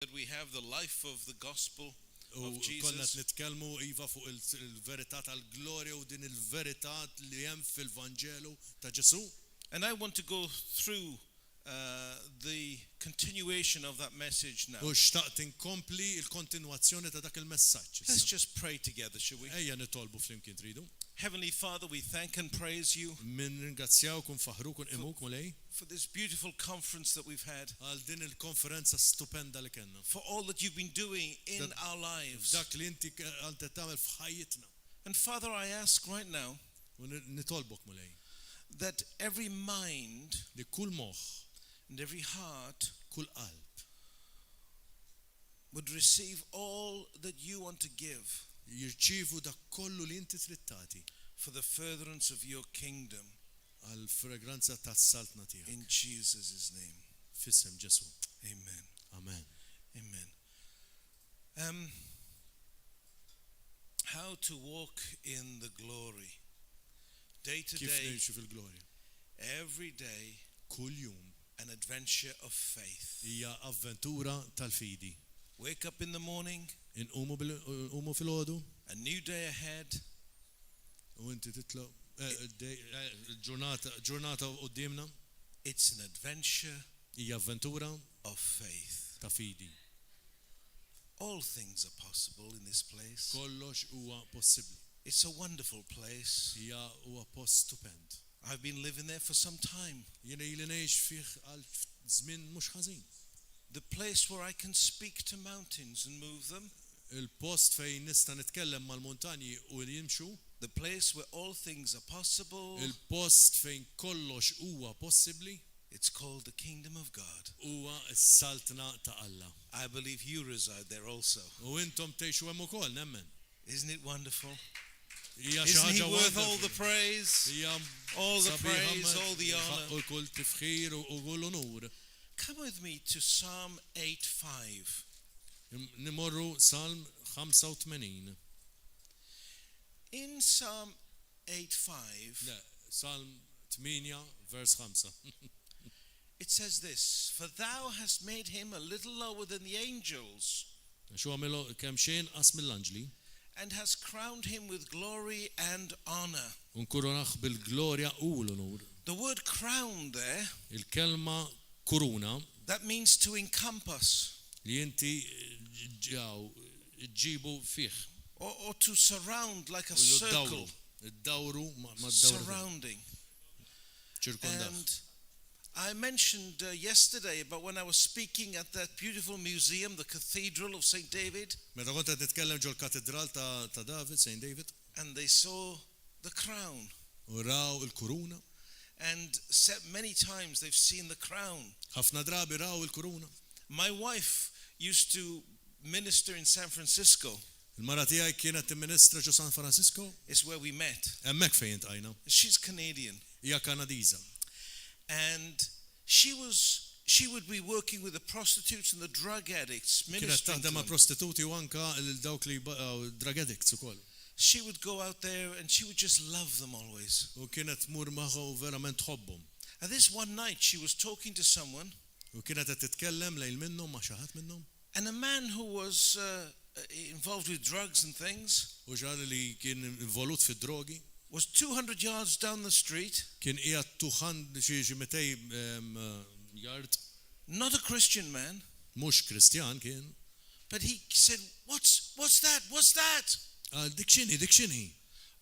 That we have the life of the gospel U of konna Jesus. nitkellmu iva fuq il-verità tal-glorja u din il-verità li hemm fil-Vanġelu ta' Ġesu. And I want to go through the continuation of that message now. U xtaqt inkompli il-kontinwazzjoni ta' dak il-messaġġ. Let's just pray together, shall we? Ejja nitolbu flimkien tridu. Heavenly Father, we thank and praise you Min ringrazzjawk u nfaħruk u nqimuk mulej for this beautiful conference that we've had, għal din il-konferenza stupenda li kellna. for all that you've been doing in our lives. Dak li inti għal tagħmel f'ħajjitna. And Father, I ask right now U nitolbok mulej that every mind li kull moħħ, and every heart kull qalb would receive all that you want to give jirċievu dak kollu li inti trid tagħti for the furtherance of your kingdom għal fragranza tas-saltna tiegħek. in Jesus' name. F'isem Ġesu. Amen. Amen. Amen. How to walk in the glory. Day to Kif day, ngħixu fil-glorja. every day, Kull jum an adventure of faith. hija avventura tal-fidi. Wake up in the morning, Inqumu fil-ħodu a new day ahead, u inti titlob ġurnata qudiemna it's an adventure hija avventura of faith. ta' fidi. All things are possible in this place. Kollox huwa possibbli. It's a wonderful place. Huwa post stupend. I've been living there for some time. Jiena ili ngħix fih għal żmien mhux ħażin. The place where I can speak to mountains and move them. Il-post fejn nista' nitkellem mal-muntanji u jimxu. The place where all things are possible. Il-post fejn kollox huwa possibbli. It's called the kingdom of God. Huwa s-saltna ta' Alla. I believe you reside there also. U intom tgħixu hemm ukoll nemmen. Isn't it wonderful? Hija xi Isn't he ħaġa worth all wonderful. the praise? Hija All the sabiħa praise, all the honor. u kull tifħir u kull onur. Come with me to Psalm 8:5. Nimorru Salm 85. In Psalm 8:5, Le, Salm 8 vers 5. it says this: For thou hast made him a little lower than the angels, Xu għamilu kemm xejn qas mill-anġli and hast crowned him with glory and honor. u nkurunaħ bil-glorja u l-onur. The word crown there, Il-kelma kuruna that means to encompass li inti ġibu fih or to surround like a u circle, jiddawru ma dawru surrounding. ċirkondaħ. And I mentioned yesterday about when I was speaking at that beautiful museum, the Cathedral of St. David, Meta kont qed nitkellem ġol katedral ta' David, St. David, and they saw the crown. u raw il-kuruna. And many times they've seen the crown. Ħafna drabi raw il-kuruna. My wife used to minister in San Francisco. Il-mara tiegħi kienet timministra ġo San Francisco, It's where we met. hemmhekk fejn intqajna. She's Canadian. Hija Kanadiża. And she would be working with the prostitutes and the drug addicts, Kienet ministering to taħdem ma' them. prostituti u anka l-dawk li drug addicts ukoll. She would go out there and she would just love them always. U kienet tmur magħha u verament tħobbhom. And this one night she was talking to someone, U kienet qed titkellem lejl minnhom ma' xi ħadd minnhom. and a man who was involved with drugs and things U ġara li kien involut fid-drogi. was 200 yards down the street, Kien qiegħed tuħan xi 200 yard. not a Christian man, Mhux Kristjan kien. but he said, what's that? What's that? Dik x'inhi?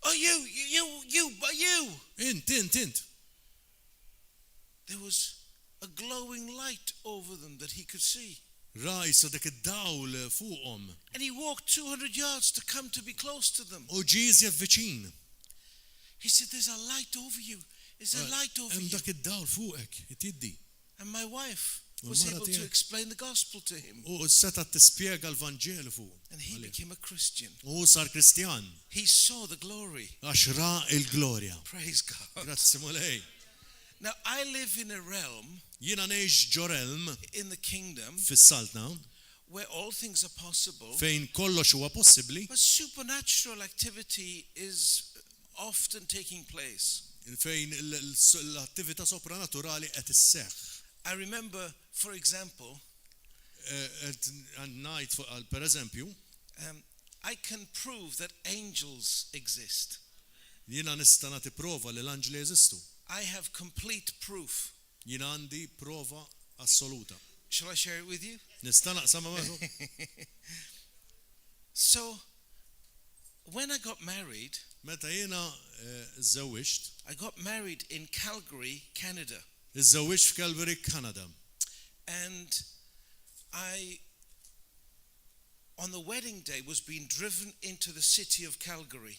Oh, you. Int. There was a glowing light over them that he could see. Rajsa dik id-dawl fuqhom. And he walked 200 yards to come to be close to them. U ġiżjed viċin. He said, there's a light over you. There's a light over Hemm you. dak id-dawl fuqek, itiddi. And my wife was Mara able to tiegħek. explain the gospel to him. U seta tispjega l-Vanġelu fuq. And he became a Christian. U sar Kristjan. He saw the glory. Għax ra il-glorja. Praise God. Grazzi mulej. Now, I live in a realm Jiena ngħix ġorelm in the kingdom fis-saltna where all things are possible, fejn kollox huwa possibbli, but supernatural activity is often taking place. fejn l-attività sopranaturali qed isseħħ. I remember, for example, ngħid fuq pereżempju, I can prove that angels exist. jiena nista' nagħti prova li l-anġli jeżistu. I have complete proof. Jiena għandi prova assoluta. Shall I share it with you? Nista' naqsam magħhom. So, when I got married, Meta jiena żewwiġt, I got married in Calgary, Canada. iżżewwiġt f'Calgary, Canada. And I, on the wedding day, was being driven into the city of Calgary.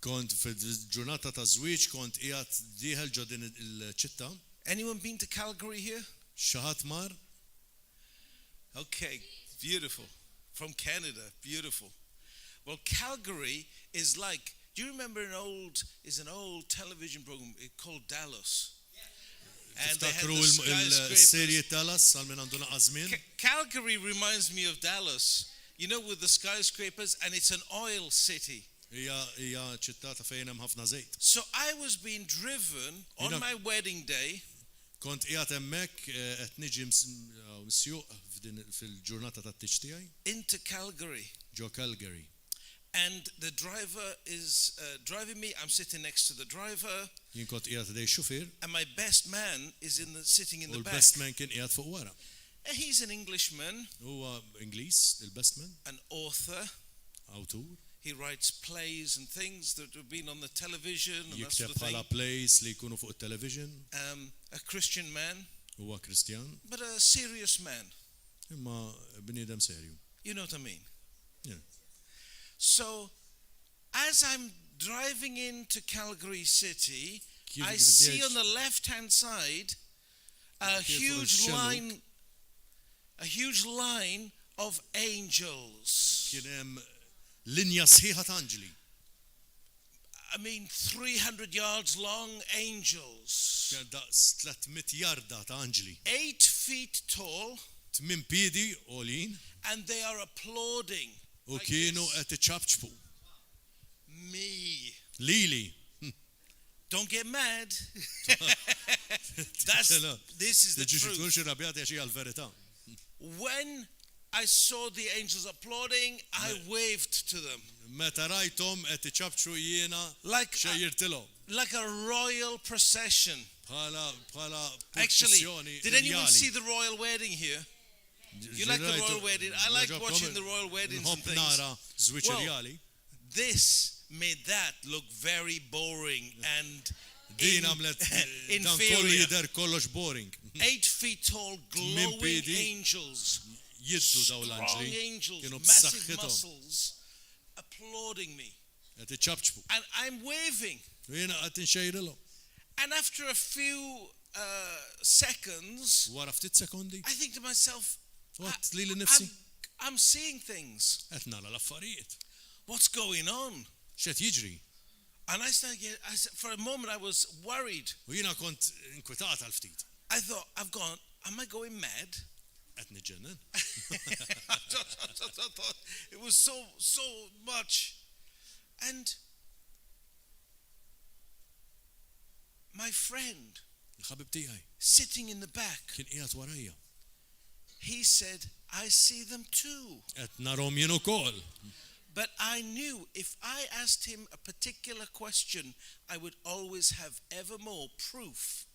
Kont fil-ġurnata ta' żwieġ kont qiegħed dieħel ġo din il-ċittà. Anyone been to Calgary here? Xi ħadd mar? Okay, beautiful. From Canada, beautiful. Well, Calgary is like, do you remember an old television program called Dallas? And they had Tiftakru the skyscrapers. il-serji Dallas għal min għandu naqas żmien? Calgary reminds me of Dallas, you know, with the skyscrapers, and it's an oil city. Hija ċittà ta' fejn hemm ħafna żejt. So I was being driven on my wedding day. Kont qiegħed hemmhekk qed niġi msjuq fil-ġurnata tat-tiġ tiegħi Into Calgary. ġo Calgary. And the driver is driving me. I'm sitting next to the driver. Jien kont qiegħed dej xufier And my best man is sitting in u the back. l-best man kien qiegħed fuq wara. And he's an Englishman, Huwa Ingliż, il-best man, an author. awtur, He writes plays and things that have been on the television and that sort jikteb of thing. bħala plays li jkunu fuq it-television, A Christian man, huwa Kristjan, but a serious man. imma bniedem serju. You know what I mean? Yeah. So, as I'm driving into Calgary City, Kif I qed see jgħid- on the left-hand side a Kif huge xelluk. line of angels. Kien hemm linja sħiħa ta' anġli. I mean, 300 yards long angels. Kien daqs 300 jarda ta' anġli. 8 feet tall, 8 piedi għolin and they are applauding. u like kienu this. qed iċċabċbu. Me. Lili. Don't get mad. This is the truth. Tiġi xi rabjat għax hija l-verità. When I saw the angels applauding, I waved to them. Meta rajthom qed iċċabċu jiena Like xejjirtilhom like a royal procession. bħala Actually, proċessjoni did anyone see rjali. the royal wedding here? You like the royal wedding? I like watching the royal weddings and Nħobb things. nara żwieġ Well, rjali. This made that look very boring and Din għamlet dan kollu inferior. jidher kollox boring. 8 feet tall, glowing piedi, angels, Jiddu daw strong l-anġli angels, kienu massive b'saħħithom muscles, applauding me. qed iċċabċbu. And I'm waving. U jiena qed inxejrilhom. And after a few seconds, Wara ftit sekondi, I think to myself, għadt lili nnifsi I'm seeing things. qed nara l-affarijiet. What's going on? X'qed jiġri? And for a moment I was worried. U jiena kont inkwetat għal ftit. I thought, am I going mad? Qed niġġennen. I thought it was so much. And my friend Il-ħabib tiegħi sitting in the back, kien qiegħed warajja. he said, I see them too. Qed narhom jien ukoll. But I knew if I asked him a particular question, I would always have ever more proof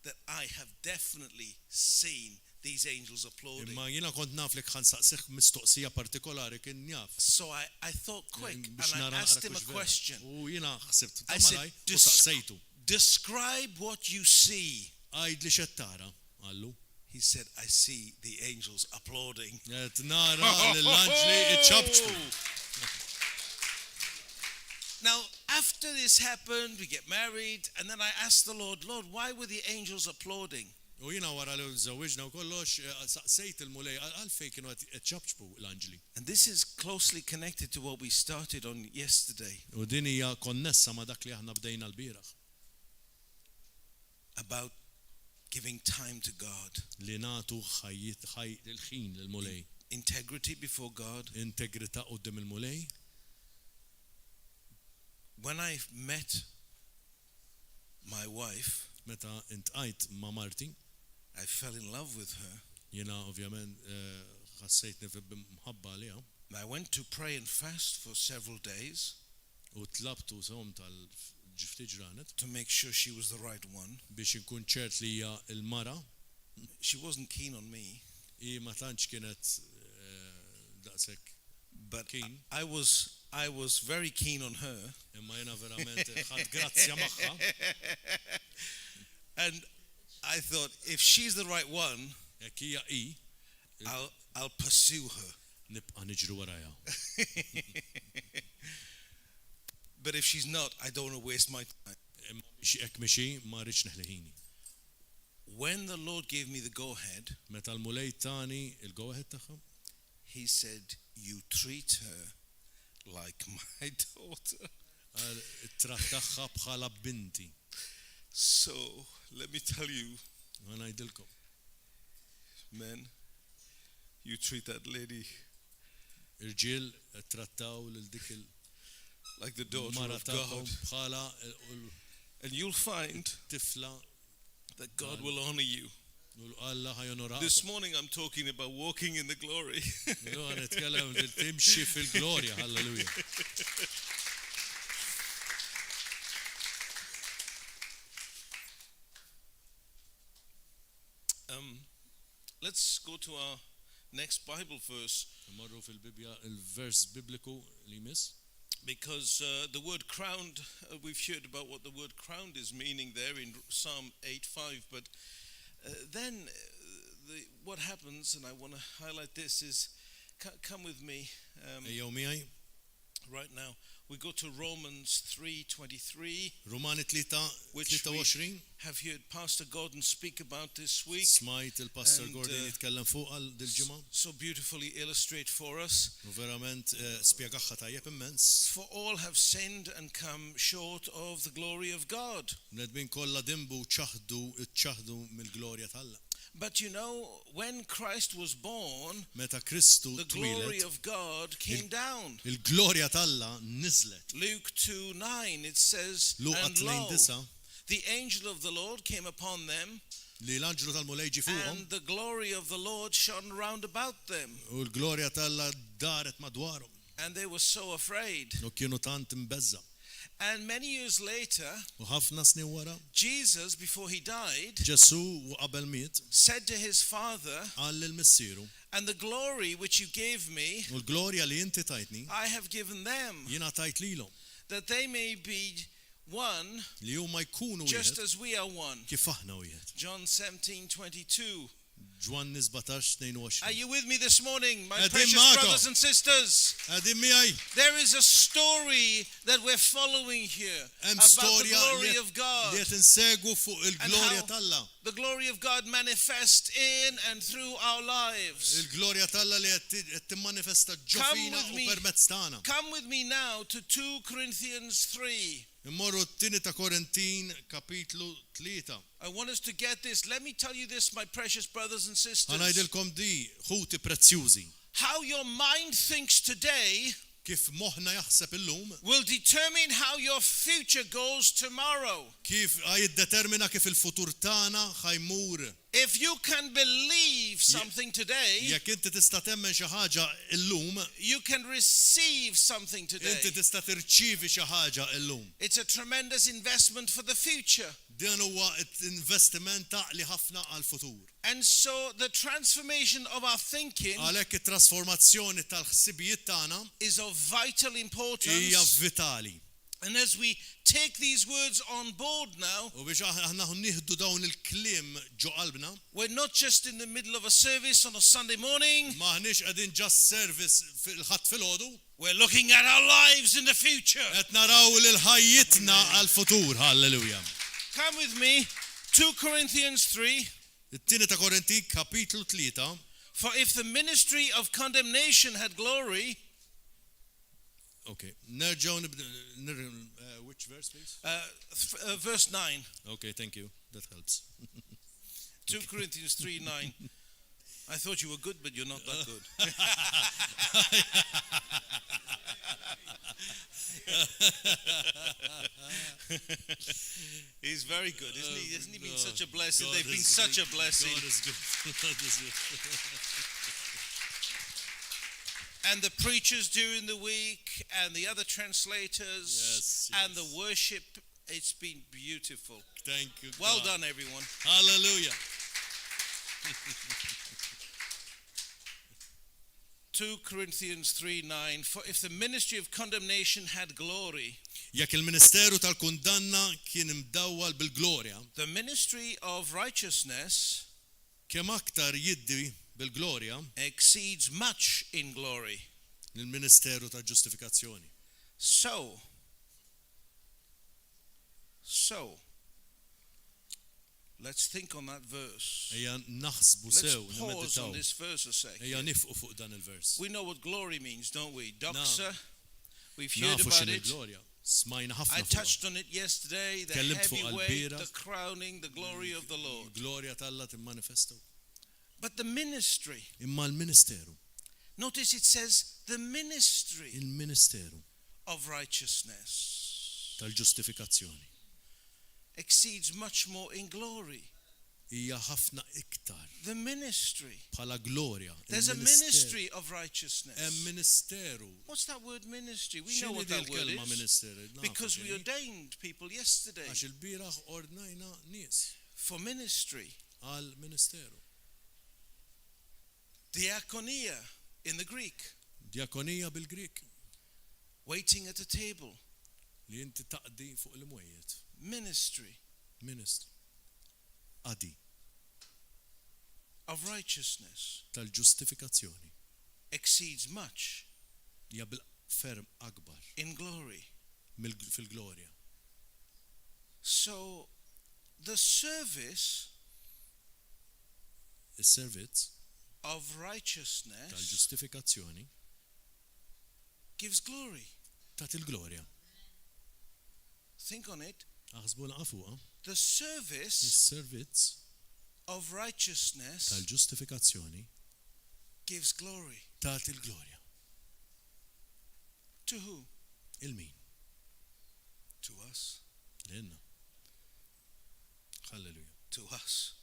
that I have definitely seen these angels applauding. Imma jiena kont naf li ħansaqsih mistoqsija partikolari kien jaf. So I thought quick and Biex I nara asked naqra him a kux vera. question. U jiena ħsibt I said, tamalaj u saqsejtu. describe what you see. Għajd li xed tara, għallu. He said, I see the angels applauding. Qed nara l-anġli iċċabċbu. Now, after this happened, we get married, and then I asked the Lord, why were the angels applauding? U jiena wara li żewwiġna u kollox saqsejt il-mulej għalfejn kienu qed iċċabċbu l-anġli. And this is closely connected to what we started on yesterday U din hija konnessa ma' dak li aħna bdejna l-bieraħ. about giving time to God, Li nagħtu il-ħin lill-mulej. integrity before God. Integrità quddiem il-mulej. When I met my wife, Meta intqajt ma' Marti, I fell in love with her. jiena ovvjament ħassejtni mħabba għaliha I went to pray and fast for several days u tlabtu som tal-ġifti ġranet to make sure she was the right one. biex inkun ċert li hija l-mara. She wasn't keen on me, I ma tantx kienet daqshekk but keen. I was very keen on her. Imma jiena verament ħadd grazzja magħha. And I thought, if she's the right one, Jekk hija hi, I'll pursue her. nibqa' niġru warajha. But if she's not, I don't want to waste my time. Imma biex hekk mixi ma rridx neħliħini. When the Lord gave me the go-ahead, Meta l-mulej tani il-go ahead tagħha, He said, you treat her like my daughter. trattaħħa bħala binti. So, let me tell you, Ma ngħidilkom, men, you treat that lady irġiel trattaw lil dik like the daughter il-mara of tagħhom God. bħala And you'll find tifla that God will honor you. u Alla ħajonorakom. This morning I'm talking about walking in the glory. Illum nitkellem dil timxi fil-glorja, halleluja. Let's go to our next Bible verse, Marru fil-Bibja il-vers bibliku li miss. because the word crowned, we've heard about what the word crowned is meaning there in Psalm 8:5, but then what happens, and I want to highlight this, is come with me Ejjew miegħi, right now. We go to Romans 3:23, Rumani which we 23, have heard Pastor Gordon speak about this week. smajt il-Pastor And, Gordon jitkellem fuq għal dil-ġimgħa. So beautifully illustrate for us. U verament spjegaħħa tajjeb immens. For all have sinned and come short of the glory of God. Nedbin kollha dimbu ċaħdu mill-glorja tal-Alla. But you know, when Christ was born, Meta Kristu the glory twilet, of God came down. il-glorja tal-Alla niżlet. Luke 2:9, it says, Luqa and lo, 2:9 the angel of the Lord came upon them, li l-anġlu tal-mulej ġi fuqhom and the glory of the Lord shone round about them. u l-glorja tal-Alla daret madwarhom. And they were so afraid. U kienu tant imbeżza. And many years later, U ħafna snin wara, Jesus, before he died, Ġesu u qabel miet said to his Father, qal lill-missieru, and the glory which you gave me, u l-glorja li inti tajtni I have given them, jiena tajt lilhom that they may be one, li huma jkunu just wieħed as we are one. kif aħna wieħed. John 17:22. Ġwanni 17:22. Are you with me this morning, my Qegħdin precious magħkom. brothers and sisters? Qegħdin miegħi There is a story that we're following here hemm about the storja glory of li God. qed insegwu fuq il-glorja how- tal-Alla. The glory of God manifest in and through our lives. Il-glorja tal-Alla li qed timmanifesta ġo Come fina with u me. permezz tagħna. Come with me now to 2 Corinthians 3. Immorru t-tieni ta' Korintin kapitlu 3. I want us to get this. Let me tell you this, my precious brothers and sisters. Ħanajdilkom di ħuti prezzjużi. How your mind thinks today Kif moħħna jaħseb illum, will determine how your future goes tomorrow. kif jiddetermina kif il-futur tagħna ħajmur. If you can believe something today, Jekk inti tista' temmen xi ħaġa illum, you can receive something today. inti tista' tirċievi xi ħaġa illum. It's a tremendous investment for the future. Dan huwa investiment taqli ħafna għall-futur. And so the transformation of our thinking Għalhekk it-trasformazzjoni tal-ħsibijiet tagħna is of vital hija importance. vitali. And as we take these words on board now, U biex aħna nieħdu dawn il-kliem ġo qalbna, we're not just in the middle of a service on a Sunday morning. maħniex qegħdin just service fil-ħadd filgħodu, We're looking at our lives in the future. qed naraw lil ħajjitna għall-futur. Halleluja. Come with me, 2 Corinthians 3. It-tieni ta' Korinti kapitlu 3. For if the ministry of condemnation had glory, Okay. Nerġgħu nibda. Which verse, please? verse 9, Okay, thank you. That helps. 2 Corinthians 3:9. I thought you were good, but you're not that good. He's very good, isn't he? Hasn't he been such a blessing? God They've been is such good. a blessing. God is good. God is good. And the preachers during the week, and the other translators, Yes, and yes. the worship. It's been beautiful. Thank you. Well God. done, everyone. Hallelujah. 2 Corinthians 3:9. For if the ministry of condemnation had glory, Jekk il-Ministeru tal-kundanna kien imdawwal bil-glorja, the ministry of righteousness kemm aktar jiddi bil-glorja exceeds much in glory. lill-Ministeru tal-ġustifikazzjoni. So, let's think on that verse. Ejja naħsbu Let's sew, pause on nimeditaw. this verse a second. Ejja nifqu fuq dan il-vers. We know what glory means, don't we? Doxa, we've heard Nafu about x'in it. il-glorja. Smajna I ħafna fuqha. touched on it yesterday, the Tkellimt fuq heavy weight, għall-bieraħ. the crowning, the glory of the Lord. Glorja tal-Alla timmanifestaw. But the ministry, Imma l-Ministeru, notice it says the ministry il-Ministeru of righteousness tal-ġustifikazzjoni exceeds much more in glory. hija ħafna iktar The ministry. bħala glorja. There's a Il-Ministeru. ministry of Hemm righteousness. Ministeru. What's that word ministry? We know X'inhi what din that word il-kelma is. Ministeru? Nafu Because we x'inhi. ordained people yesterday Għax il-bieraħ ordnajna nies for ministry. għal Ministeru. Diakonia in the Greek, Diakonija bil-Grik waiting at a table. li inti taqdi fuq il-mwejjed. Ministry Ministru. Qadi of righteousness tal-ġustifikazzjoni exceeds much hija bil-ferm akbar in glory. fil-glorja. So the service Is-servizz of righteousness tal-ġustifikazzjoni gives glory. tat il-glorja. Think on it. Aħsbu laqa fuqha. The service Is-servizz of righteousness tal-ġustifikazzjoni gives glory. tat il-glorja. To who? Il-min? To us. Lilna. Halleluja. To us.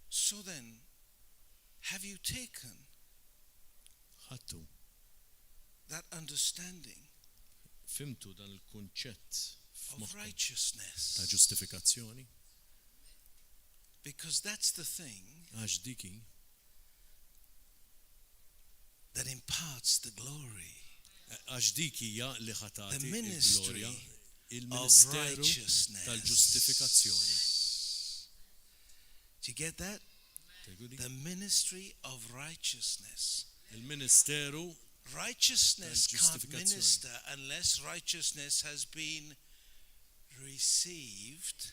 So then, have you taken Ħattu, that understanding fimtu dan il-kunċett of f'moħħkom ta' righteousness? ġustifikazzjoni Because that's the thing għax diki that imparts the glory għax dik hija li ħatati The ministry il-glorja of il-Ministeru righteousness. tal-ġustifikazzjoni. Do you get that? The ministry of righteousness. Il-Ministeru Righteousness can't Giustificazione. minister unless righteousness has been received.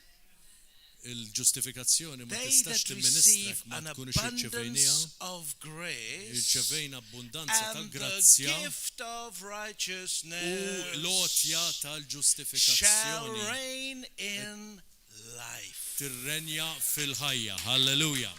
il-ġustifikazzjoni ma They tistax that receive timministrek ma an tkunx irċevejnija, abundance of grace irċevejna abbundanza and the tal-grazzja gift of u righteousness lotja shall tal-ġustifikazzjoni reign in life. tirrenja fil-ħajja. Halleluja.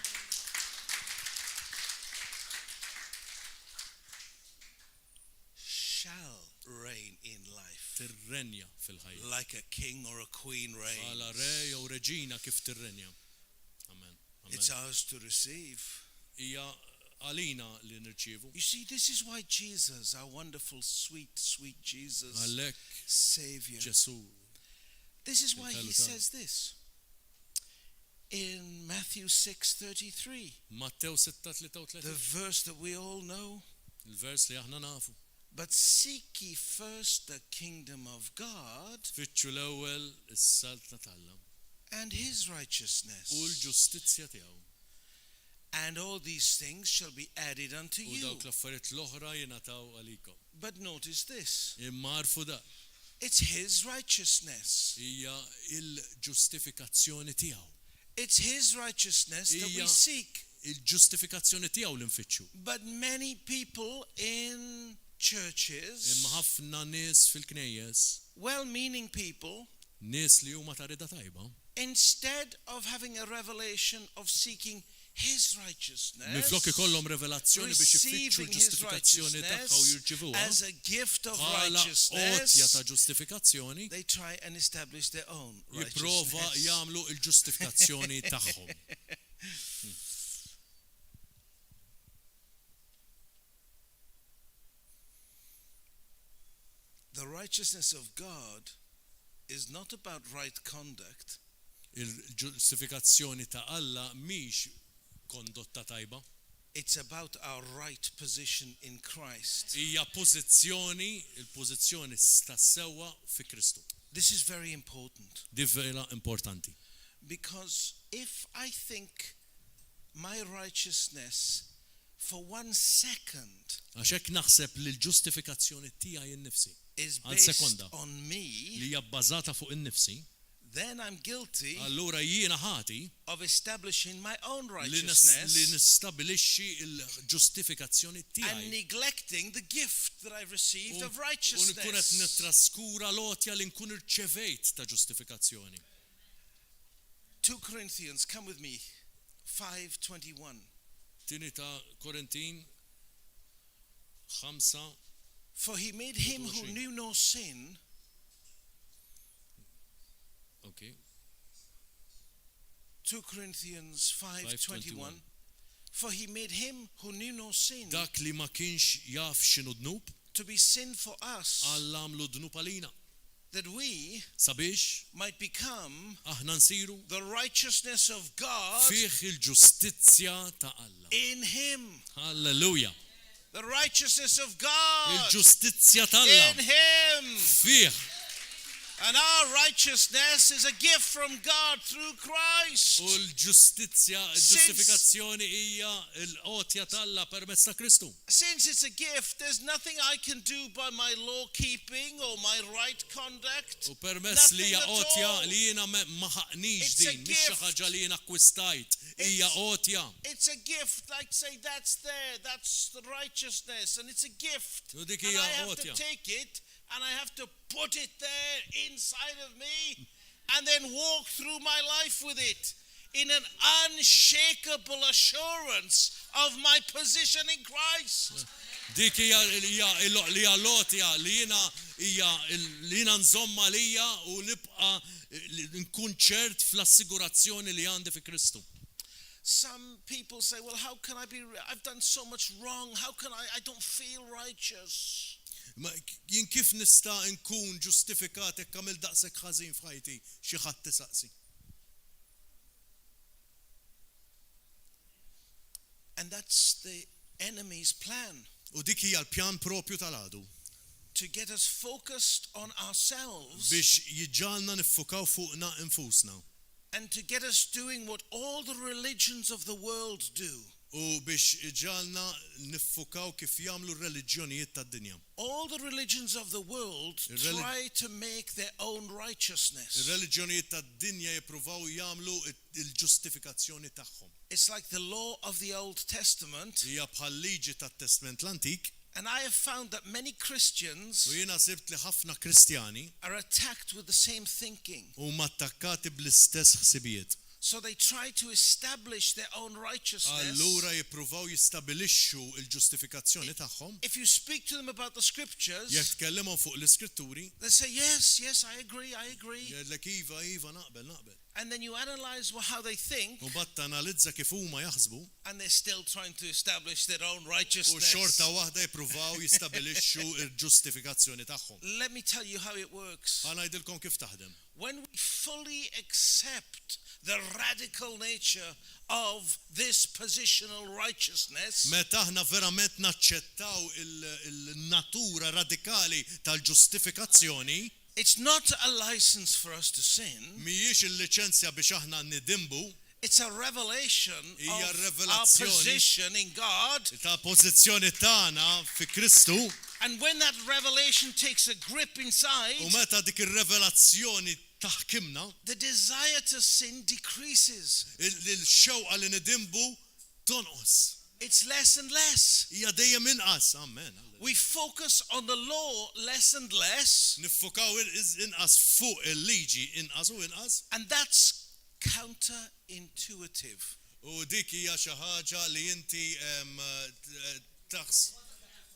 Shall reign in life. Tirrenja fil-ħajja. Like a king or a queen Bħala reigns. re jew reġina kif tirrenja. Amen. It's ours to receive. Hija għalina li nirċievu. You see, this is why Jesus, our wonderful, sweet, sweet Jesus, Għalhekk Savior, Ġesu this is why he Il-ħelu tagħna. says this in Matthew 6:33, Mattew 6:33 the verse that we all know. il-vers li aħna nafu. But seek ye first the kingdom of God Tfittxu l-ewwel is-saltna tal-Alla and his u righteousness, l-ġustizzja tiegħu. and all these things shall be added unto U you. dawk l-affarijiet l-oħra jingħataw għalikom. But notice this, Imma għarfu da it's his righteousness. hija il-ġustifikazzjoni tiegħu. It's his righteousness that we Hija- seek. Il-ġustifikazzjoni tiegħu li nfittxu. But many people in churches, Imma ħafna nies fil-knejjes, well-meaning people, nies li huma ta' rida tajba, instead of having a revelation of seeking his righteousness, miflok ikollhom revelazzjoni biex ifittxu receiving his l-ġustifikazzjoni tagħha u jirċivuha as a gift of bħala qotja righteousness, ta' ġustifikazzjoni, they try and establish their own jipprova righteousness. jagħmlu l-ġustifikazzjoni tagħhom. The righteousness of God is not about right conduct. Il-ġustifikazzjoni ta' Alla mhix kondotta tajba. It's about our right position in Christ. Hija pożizzjoni, il-pożizzjoni ta' sewwa fi Kristu. This is very important. Di vera importanti. Because if I think my righteousness for 1 second Għax hekk naħseb li l-ġustifikazzjoni tiegħi innifsi is għal based sekonda on me, li hija bbażata fuq innifsi, then I'm guilty allura jiena ħati of establishing my own li righteousness nistabilixxi l-ġustifikazzjoni and tiegħi. neglecting the gift that I've received of U nkun qed righteousness. nittraskura l-għotja li nkun irċevejt ta' ġustifikazzjoni. 2 Corinthians, come with me, 5:21. Tieni ta' Korintin 5. For he made him who knew no sin Okay. 2 Corinthians 5:21. For he made him who knew no sin Dak li ma kienx jaf x'inhu dnub, to be sin for us, Alla għamlu dnub għalina. that we Sabiex might become aħna nsiru the righteousness of God fih il-ġustizzja ta' Alla. in him. Halleluja. The righteousness of God Il-ġustizzja ta' in Alla him. fih. And our righteousness is a gift from God through Christ. U l-ġustizzja, il-ġustifikazzjoni hija l-qotja ta' Alla permezz ta' Kristu. Since it's a gift, there's nothing I can do by my law keeping or my right conduct. U permezz li hija Nothing at qotja all. li jiena ma ħaqnix It's a din, mhix xi gift. ħaġa li jiena akkwistajt, hija qotja. It's a gift, like say, that's there, that's the righteousness, and it's a gift. U dik And hija I have to qotja. take it, and I have to put it there inside of me, and then walk through my life with it in an unshakable assurance of my position in Christ. Dik hija li hija lotja li jiena nżomma lija u nibqa' nkun ċert fl-assigurazzjoni li għandi fi Kristu. Some people say, well, how can I be, I've done so much wrong, how can I don't feel righteous. Ma jien kif nista' nkun ġustifikat hekk għamil daqshekk ħażin f'ħajti xi ħadd tisaqsi. And that's the enemy's plan, U dik hija l-pjan propju tal-għadu to get us focused on ourselves biex jiġġalna niffukaw fuqna infusna and to get us doing what all the religions of the world do. u biex jiġġalna niffukaw kif jagħmlu r-reliġjonijiet tad-dinja. All the religions of the world try to make their own righteousness. Ir-reliġjonijiet tad-dinja jippruvaw jagħmlu il-ġustifikazzjoni tagħhom. It's like the law of the Old Testament. Hija bħal liġi tat-Testament l-Antik. And I have found that many Christians U jiena sibt li ħafna Kristjani are attacked with the same thinking. huma attakkati bl-istess ħsibijiet. So they try to establish their own righteousness. Allura jippruvaw jistabilixxu l-ġustifikazzjoni tagħhom. If you speak to them about the scriptures, Jekk tkellimhom fuq l-Iskritturi, they say, yes, I agree. jgħidlek iva naqbel. And then you analyze how they think, U batta analizza kif huma jaħsbu and they're still trying to establish their own u righteousness. xorta waħda jippruvaw jistabilixxu l-ġustifikazzjoni tagħhom. Let me tell you how it works. Ngħidilkom kif taħdem. When we fully accept the radical nature of this positional righteousness, Meta aħna verament naċċettaw il-natura radikali tal-ġustifikazzjoni, it's not a license for us to sin. mhijiex il-liċenzja biex aħna nidimbu It's a revelation Hija of our revelazzjoni position in God. ta' pożizzjoni tagħna fi Kristu. And when that revelation takes a grip inside, U meta dik ir-revelazzjoni taħkimna, the desire to sin decreases. il-xewqa li nidimbu tonqos. It's less and less. Hija dejjem inqas, amen. We focus on the law less and less, Niffukaw inqas fuq il-liġi inqas u inqas. and that's counterintuitive. U dik hija xi ħaġa li inti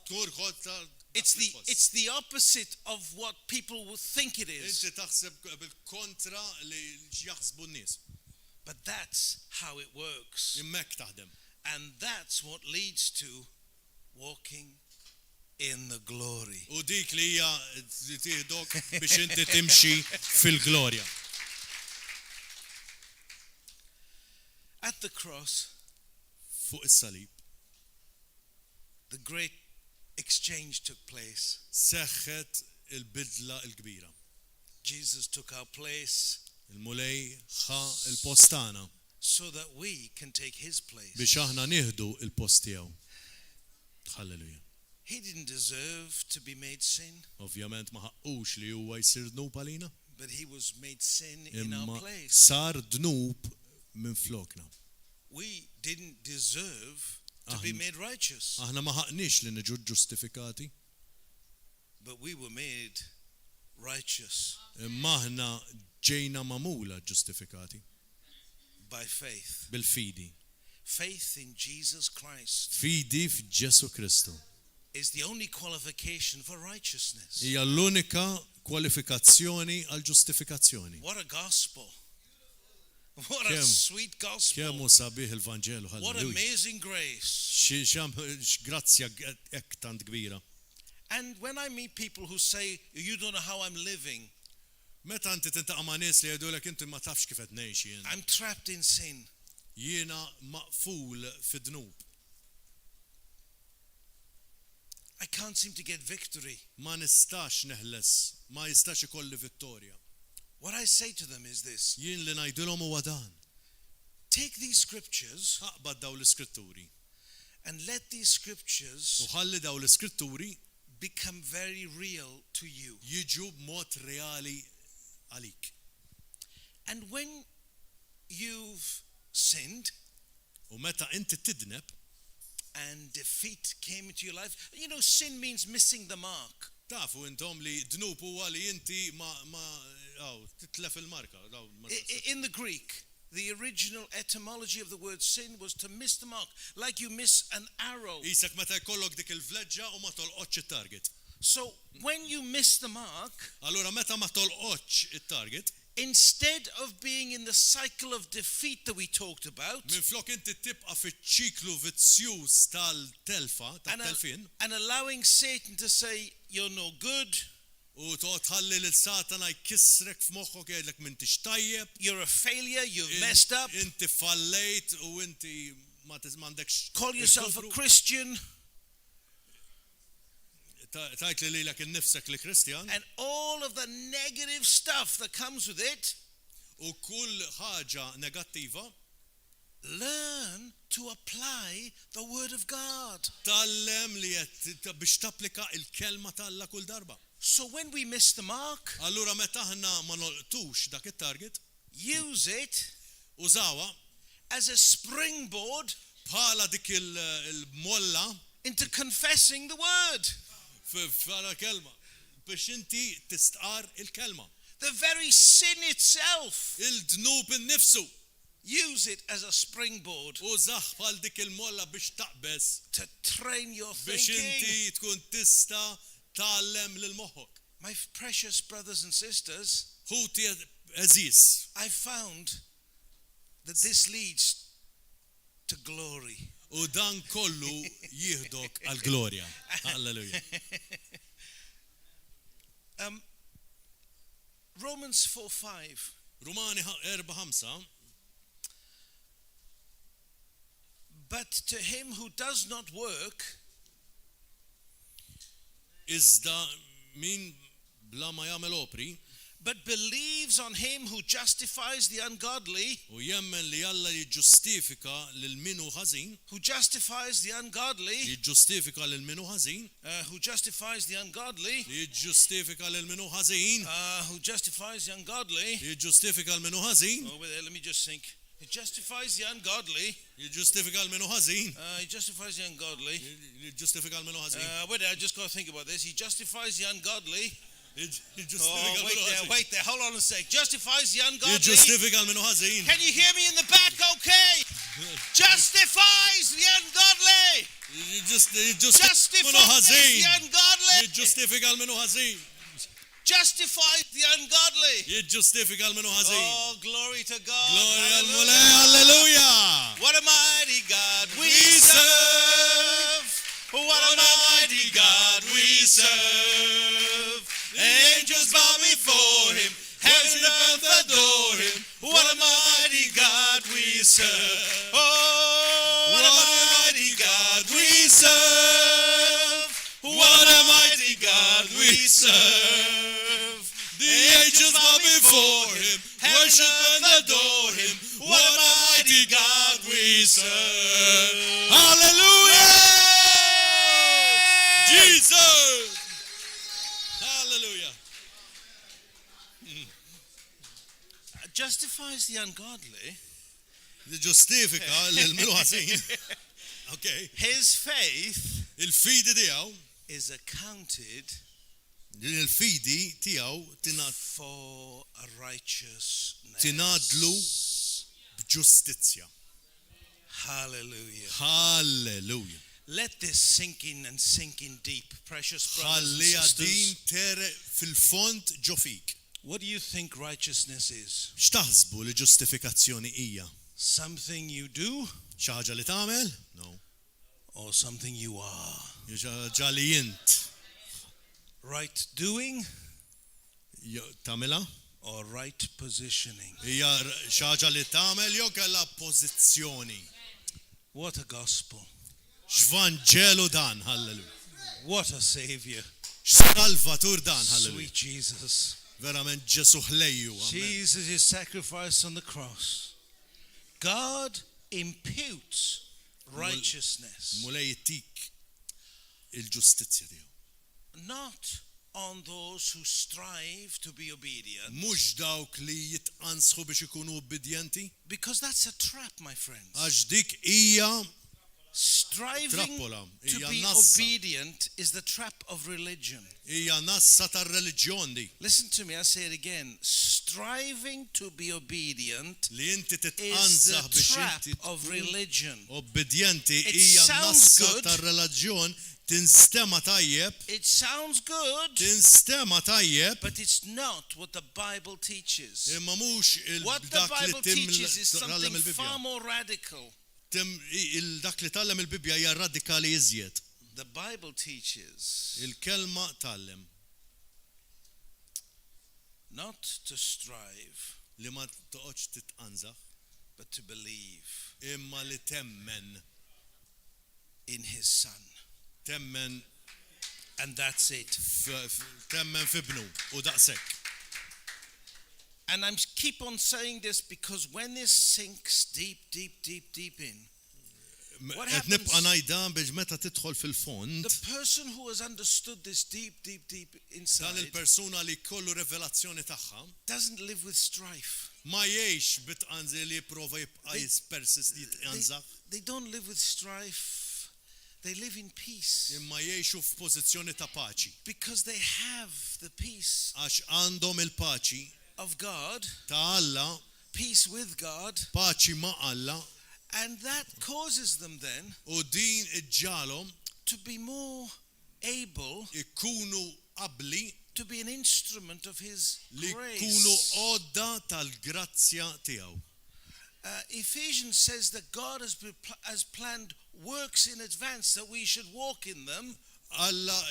turħod It's the opposite of what people would think it is. Inti taħseb bil-kontra li jaħsbu n-nies. But that's how it works. Immek taħdem. And that's what leads to walking in the glory. U dik li hija li tieħdok biex inti timxi fil-glorja. At the cross, Fuq is-salib the great exchange took place. seħħet il-bidla l-kbira. Jesus took our place Il-mulej ħa il-post tagħna so that we can take his place. biex aħna nieħdu il-post tiegħu. Halleluja. He didn't deserve to be made sin, Ovvjament ma ħaqqux li huwa jsir dnub għalina, but he was made sin in our imma place. sar dnub minn flokna. We didn't deserve to be made righteous, Aħna ma ħaqniex li niġu ġustifikati, but we were made righteous imma aħna ġejna magħmula ġustifikati by faith. bil-fidi. Faith in Jesus Christ Fidi f'Ġesu Kristu is the only qualification for righteousness. hija l-unika kwalifikazzjoni għal ġustifikazzjoni. What a gospel. What a Kemm- sweet gospel. Kemm hu sabiħ il-Vanġelu, What halleluja. amazing grace. Grazzja hekk tant kbira. And when I meet people who say, you don't know how I'm living, Meta inti tintaqa' ma' nies li jgħidulek inti ma tafx kif qed ngħix jien. I'm trapped in sin. Jiena maqful fid-dnub. I can't seem to get victory. Ma nistax neħles, ma jistax ikolli vittorja. What I say to them is this: Jien li ngħidulhom huwa dan. take these scriptures Aqbad daw l-iskritturi and let these scriptures u ħalli daw l-iskritturi become very real to you. jiġu b'mod reali għalik. And when you've sinned U meta inti tidneb, and defeat came into your life, you know, sin means missing the mark. tafu intom li dnub huwa li inti titlef il-marka. In the Greek, the original etymology of the word sin was to miss the mark, like you miss an arrow. Isek meta jkollok dik il-vleġġa u ma tolqotx it-target. So when you miss the mark, Allura meta ma tolqotx it-target, instead of being in the cycle of defeat that we talked about, minflok inti tibqa' fiċ-ċiklu vizzjuż tal-telfa, tat-telfin, and allowing Satan to say, you're no good, u toqgħod tħalli lil Satana jkissrek f'moħħok jgħidlek m'intix tajjeb, you're a failure, you've messed up, inti fallejt u inti m'għandekx call yourself a il-kufru. Christian, Tajt li lilek innifsek li Kristjan and all of the negative stuff that comes with it. u kull ħaġa negattiva Learn to apply the word of God. tallem li biex tapplika il-kelma talla kull darba. So when we miss the mark, Allura meta aħna ma nolqtux dak it-target, use it użawa as a springboard bħala dik il-molla into confessing the word. f'għala kelma biex inti tistqar il-kelma. The very sin itself, Il-dnub innifsu use it as a springboard użaħ bħal dik il-molla biex taqbes to train your biex thinking. inti tkun tista tallem lil moħħok. My precious brothers and sisters, Ħuti eżis. I found that this leads to glory. U dan kollu jieħdok għal-glorja. Halleluja. Romans 4:5. Rumani 4:5. But to him who does not work, Iżda min bla ma jagħmel opri but believes on him who justifies the ungodly, u jemmen li Alla jiġġustifika lil minu ħażin, who justifies the ungodly, jiġġustifika lil minu ħażin, who justifies the ungodly, li jiġġustifika lil minu ħażin, who justifies the ungodly. jiġġustifika l minu ħażin, Oh, wait there, let me just think. He justifies the ungodly. jiġġustifika l minu ħażin, He justifies the ungodly. jiġġustifika l minu ħażin, Wait there, I just got to think about this. He justifies the ungodly. jiġġustifika l Wait minu there, ħażin, wait there. Hold on a sec. Justifies the ungodly. jiġġustifika l minu ħażin, Can you hear me in the back? Okay. Justifies the ungodly. jiġġustifika l minu Justifies the ħażin, ungodly. jiġġustifika l minu ħażin, Justifies the ungodly. jiġġustifika l minu ħażin. Oh, glory to God. Gloria al Hallelujah. Mulej, halleluja! What a mighty God we We serve. What a mighty mighty God we serve. Angels bow before him, heaven and earth adore him. What a mighty God we serve. Oh, what a mighty God we serve. What a mighty God we serve. The angels bow before him, worship and adore him. What a mighty God we serve. Hallelujah! Jesus! Hallelujah! Justifies the ungodly. Ġustifika l-milwasin. Okay. His faith Il-fidi tiegħu, is accounted il-fidi tiegħu for a righteousness. tinadlu b'ġustizzja. Hallelujah. Hallelujah. Let this sink in and sink in deep, precious brothers and Ħallija din sisters. tere fil-font ġo fik. What do you think righteousness is? X'taħsbu li ġustifikazzjoni hija? Something you do Xi ħaġa li tagħmel? No. or something you are? Xi ħaġa li int Right doing tagħmilha? or right positioning? Hija xi ħaġa li tagħmel jew kellha pożizzjoni. What a gospel. X'vanġelu dan, hallelujah. What a savior. X'salvatur dan, hallelujah. Sweet Jesus. Verament Ġesu ħlejju. Amen. Jesus is sacrificed on the cross. God imputes righteousness Mulej jittik il-ġustizzja tiegħu. not on those who strive to be obedient, Mhux dawk li jitqansħu biex ikunu obbedjenti, because that's a trap, my friends. għax dik hija Striving trappola, to hija be nassa. obedient is the trap of religion. Hija nassa tar-reliġjon di. Listen to me, I say it again. Striving to be obedient Li inti is titqansaħ the biex trap inti of tkun religion. obbedjenti It hija sounds nassa good. tar-reliġjon tinstema tajjeb, It sounds good, tinstema tajjeb, but it's not what the Bible teaches. imma mhux What the dak li Bible teaches is tallem something il-Bibja. far more radical. Dak li tallem il-Bibja hija radikali iżjed. The Bible teaches Il-kelma tallem not to strive, li ma toqgħodx titqanżaħ but to believe imma li temmen in His Son. temmen And that's it. temmen fibnu u daqshekk. And I keep on saying this because when this sinks deep in, what Qed happens? nibqa' ngħidha biex meta tidħol fil-fond The person who has understood this deep dan inside il-persuna li jkollu revelazzjoni tagħha doesn't live with strife. ma jgħix bitqanżi li jipprova jibqa' jispersis li jitqanżaħ They don't live with strife. They live in peace imma jgħixu f'pożizzjoni ta' paċi because they have the peace għax għandhom il-paċi of God, ta' Alla, peace with God, paċi ma' Alla and that causes them then u din iġġalhom to be more able ikunu qabbli to be an instrument of His li jkunu grace. għodda tal-grazzja tiegħu. Ephesians says that God has planned works in advance that we should walk in them, Alla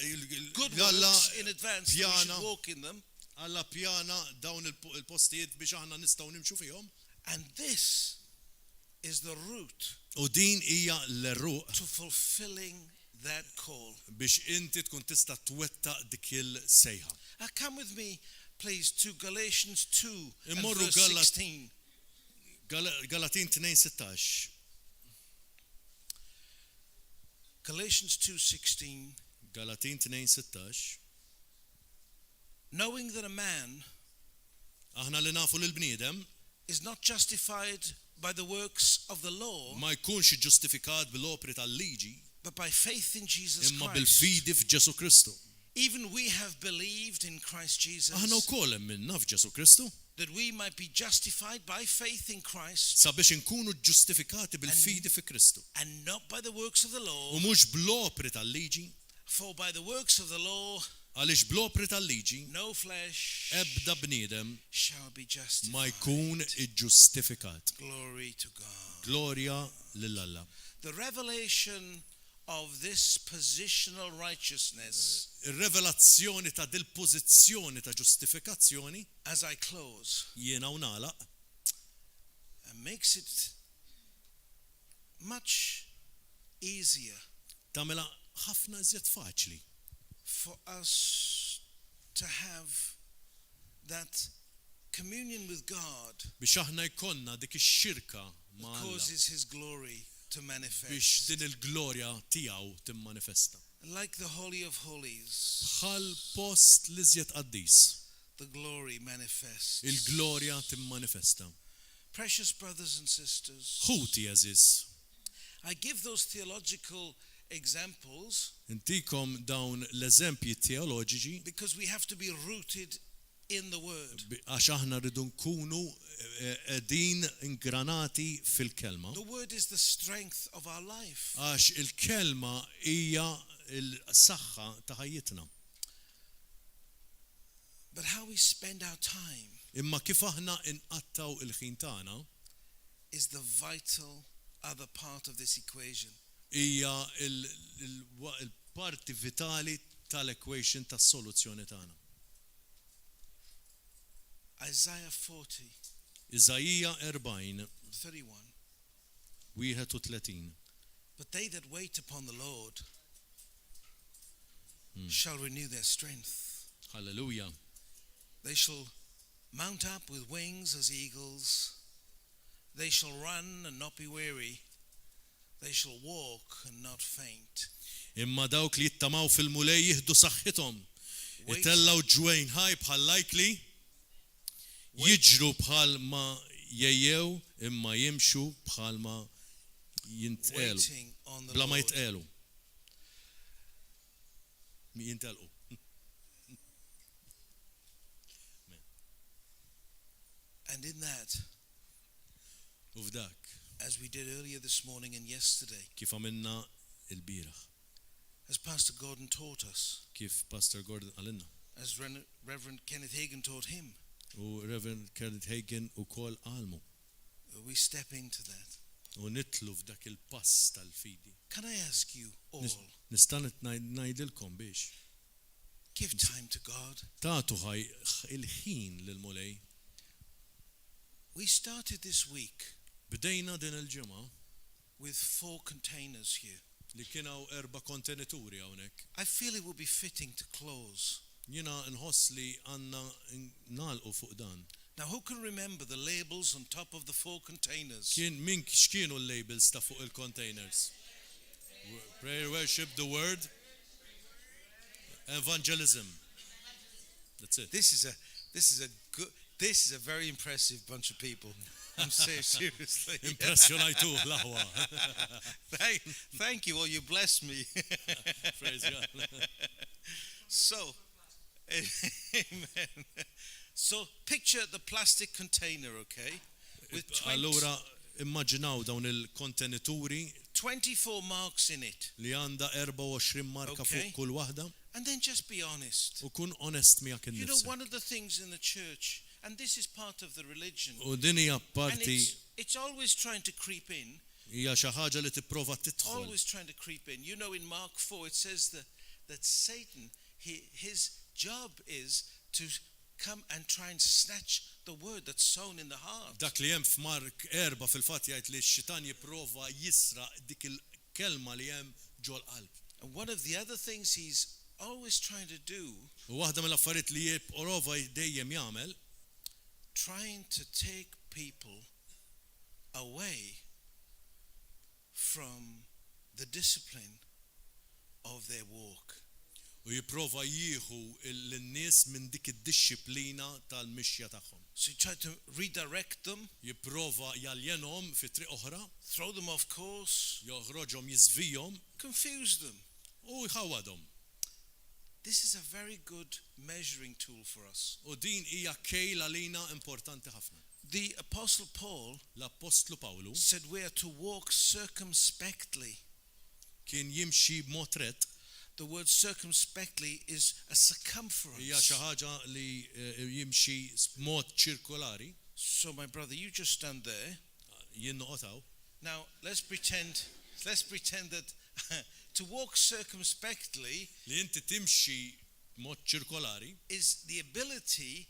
good Alla works in advance that we pjana should walk in them, Alla pjana dawn il-postijiet biex aħna nistgħu nimxu fihom. and this is the route U din hija l-eruq to fulfilling that call. biex inti tkun tista' twettaq dik il-sejħa. Come with me, please, to Galatians 2 and Immorru verse 16. Galatin 2:16. Galatians 2:16. Galatin 2:16. Knowing that a man Aħna li nafu lil bniedem is not justified by the works of the law, ma jkunx ġustifikat bil-opri tal-liġi but by faith in Jesus imma Christ. bil-fidi f'Ġesu Kristu. Even we have believed in Christ Jesus, Aħna wkoll minna f'Ġesu Kristu that we might be justified by faith in Christ sabiex inkunu ġustifikati bil-fidi fi Kristu. and not by the works of the law, U mhux bl-opri tal-liġi, for by the works of the law għaliex bl-opri tal-liġi no flesh ebda bniedem shall be justified. ma jkun iġġustifikat. Glory to God. Glorja lil Alla. The revelation of this positional righteousness Ir-revelazzjoni ta' dil-pożizzjoni ta' ġustifikazzjoni as I close jiena u nagħlaq and makes it much easier tagħmilha ħafna iżjed faċli for us to have that communion with God biex aħna jkollna dik ix-xirka ma' that Alla causes His glory to biex manifest. din il-glorja tiegħu timmanifesta. Like the Holy of Holies, Bħal post li żjed qaddis, the glory manifests. il-glorja timmanifesta. Precious brothers and sisters, Ħuti eżis, I give those theological examples intikom dawn l-eżempji teoloġiċi because we have to be rooted in the Word. għax aħna rridu nkunu qegħdin ingranati fil-kelma. The Word is the strength of our life. Għax il-kelma hija l-saħħa ta' ħajjitna. But how we spend our time Imma kif aħna inqattaw il-ħin tagħna is the vital other part of this equation. hija il-parti vitali tal-equation tas-soluzzjoni tagħna. Isaiah 40, Iżajija 40, 31. 31. But they that wait upon the Lord shall renew their strength. Hallelujah. They shall mount up with wings as eagles. They shall run and not be weary. They shall walk and not faint. Imma dawk li jittamaw fil-mulej jieħdu saħħithom. Wait. Itellaw ġwejn ħaj bħal likely jiġru bħal ma jejjew imma jimxu bħal ma jintqelu. Waiting on the Bla ma Lord. jitqelu. Jintelqu. And in that, U f'dak as we did earlier this morning and yesterday, kif għamilna il-bieraħ. as Pastor Gordon taught us, Kif Pastor Gordon għalinna. as Reverend Kenneth Hagin taught him, U Reverend Kenneth Hagin ukoll għalmu. we step into that. U nitlu f'dak il-pass tal-fidi. Can I ask you all, Nistan ngħidilkom biex give time to God? tagħtu il-ħin lil-mulej. We started this week Bdejna din il-ġimgħa with 4 containers here. li kienu 4 kontenituri hawnhekk. I feel it would be fitting to close. Jiena nħoss li għandna nagħlqu fuq dan. Now, who can remember the labels on top of the 4 containers? Min x'kienu l-labels ta' fuq il-containers? Prayer, worship, the word, evangelism. That's it. This is a very impressive bunch of people. I'm saying seriously. Impressjonajtu l-aħwa. Thank you. Well, you blessed me. Praise God. So, amen. So, picture the plastic container, okay? With Allura immaġinaw dawn il-kontenituri 24 marks in it. li għandha 24 marka Okay. fuq kull waħda And then just be honest. u kun onest miegħek You know, innifsek. one of the things in the church, and this is part of the religion, U din hija and parti it's always trying to creep in, hija xi ħaġa li tipprova tidħol. always trying to creep in. You know, in Mark 4, it says that Satan, his job is to come and try and snatch the word that's sown in the heart. Dak li hemm f'Mark 4 fil-fatt jgħid li x-xitan jipprova jisraq dik il-kelma li hemm ġol qalb. And one of the other things he's always trying to do, U waħda mill-affarijiet li jipprova dejjem jagħmel trying to take people away from the discipline of their walk. u jipprova jieħu l-nies minn dik id-dixxiplina tal-mixja tagħhom. So he tried to redirect them, Jipprova jaljenhom fi triq oħra, throw them off course, joħroġhom jiżvihom confuse them. u jħawwadhom. This is a very good measuring tool for us. U din hija kejl għalina importanti ħafna. The Apostle Paul L-Apostlu Pawlu said we are to walk circumspectly. kien jimxi b'mod rett. The word circumspectly is a circumference. Hija xi ħaġa li jimxi b'mod ċirkolari. So my brother, you just stand there. Jien noqgħod hawn. Now let's pretend that to walk circumspectly li inti timxi mod ċirkolari is the ability,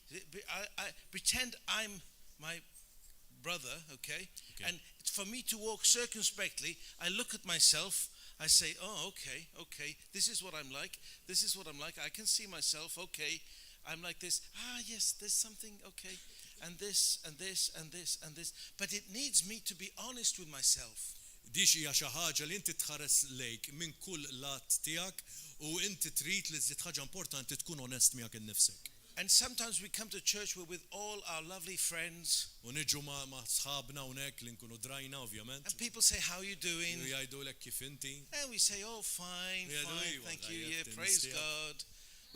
I pretend I'm my brother, okay? And for me to walk circumspectly, I look at myself, I say, oh, okay, this is what I'm like, I can see myself, okay, I'm like this, yes, there's something, okay, and this, and this, and this, and this, but it needs me to be honest with myself. Dix hija xi ħaġa li inti tħares lejk minn kull lat tiegħek u inti trid li żied ħaġa importanti tkun onest miegħek innifsek. And sometimes we come to church with all our lovely friends. U niġu ma' sħabna hawnhekk li nkunu drajna ovvjament. And people say, how are you doing? U jgħidulek kif inti. And we say, oh, fine, Yeah, thank well, you, yeah, yeah, praise yeah. God.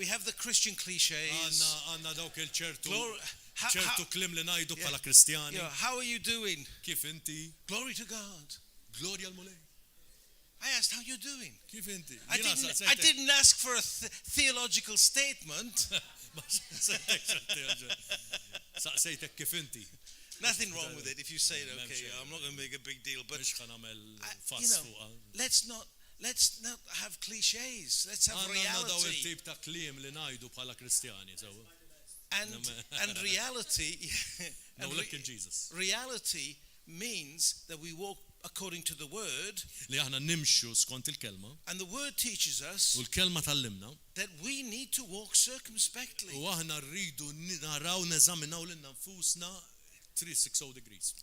We have the Christian cliches. Għandna dawk il-ċertu How- ċertu klim li ngħidu bħala Kristjani. Yeah, how are you doing? Kif inti? Glory to God. Glorja l-mulej. I asked, how you doing? Kif inti? I didn't ask for a theological statement. Saqsejtek kif inti. Nothing wrong with it if you say it, okay, I'm not going to make a big deal, but Mhux ħanamel you fass know, fuqha. let's not have cliches. Let's have Għandna daw reality. il-tip ta' kliem li ngħidu bħala Kristjani sewwa. And reality, No, look in Jesus. reality means that we walk according to the word, Li aħna nimxu skont il-kelma and the word teaches us u l-kelma tallimna that we need to walk circumspectly. u aħna rridu naraw neżaminaw lil nfusna 360 degrees.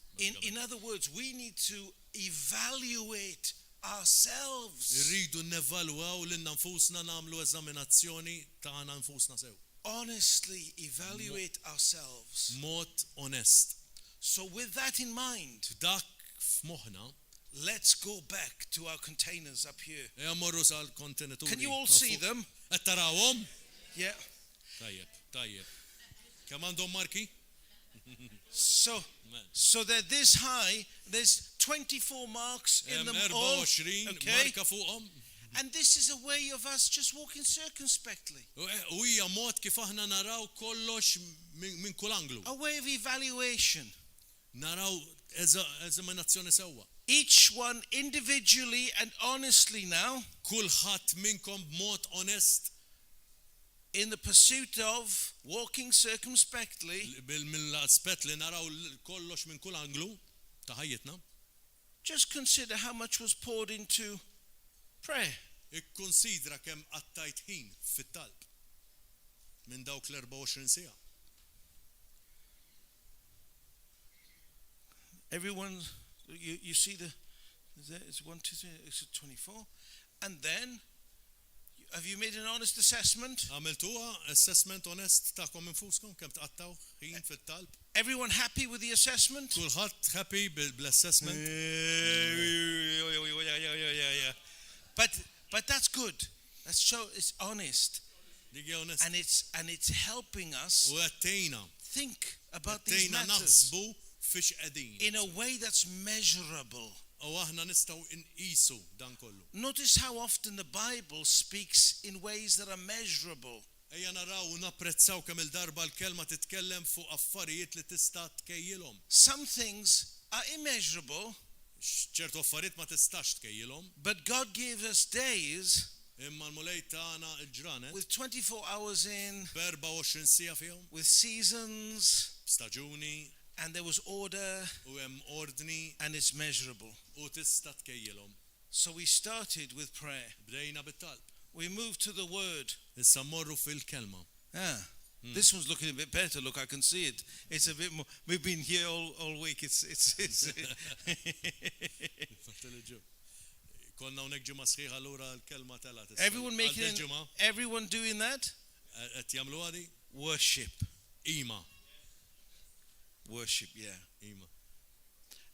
In other words, we need to evaluate ourselves. Rridu nevalwaw lil nfusna nagħmlu eżaminazzjoni tagħna nfusna sew. Honestly evaluate ourselves. Mod onest. So with that in mind, Dak f'moħħna let's go back to our containers up here. morru sal-kontenituri. Can you all see them? Qed tarawhom? Yeah. Tajjeb. Kemm għandhom marki? So they're this high. There's 24 marks in them all. 24 Okay. marka fuqhom. And this is a way of us just walking circumspectly. U hija mod kif aħna naraw kollox minn kull anglu. A way of evaluation. Naraw eżaminazzjoni sewwa. Each one individually and honestly now, Kulħadd minnkom b'mod onest in the pursuit of walking circumspectly, mill-aspett li naraw kollox minn kull anglu ta' ħajjitna. just consider how much was poured into prayer. Ikkunsidra kemm qattajt ħin fit-talb minn dawk l-24 siegħa. Everyone, you see it's 1, 2, 3, it's 24. And then, have you made an honest assessment? Għamiltuha assessment onest tagħkom infuskom kemm tqattaw ħin fit-talb? Everyone happy with the assessment? Kulħadd happy bl-assessment? Yeah. But that's good. That's so it's honest. Dik hija onest. And it's helping us U għattejna, think about these għattejna matters naħsbu fiex qegħdin. in a way that's measurable. U aħna nistgħu nqisu dan kollu. Notice how often the Bible speaks in ways that are measurable. Ejja naraw u napprezzaw kemm il-darba l-kelma titkellem fuq affarijiet li tista' tkejjilhom. Some things are immeasurable, ċertu affarijiet ma tistax tkejjilhom, but God gave us days imma l-mulej tagħna l-ġranet with 24 hours in, b'24 siegħa fihom, with seasons, staġuni and there was order, u hemm ordni and it's measurable. u tista' tkejjilhom. So we started with prayer. Bdejna bit-talb. We moved to the word. Issa mmorru fil-kelma. This one's looking a bit better. Look, I can see it. It's a bit more. We've been here all week. It's Konna hawnhekk ġimgħa sħiħa allura l-kelma tela tista'. everyone doing that? Qed jagħmlu għadi? Worship. Ima. Worship, yeah. Ima.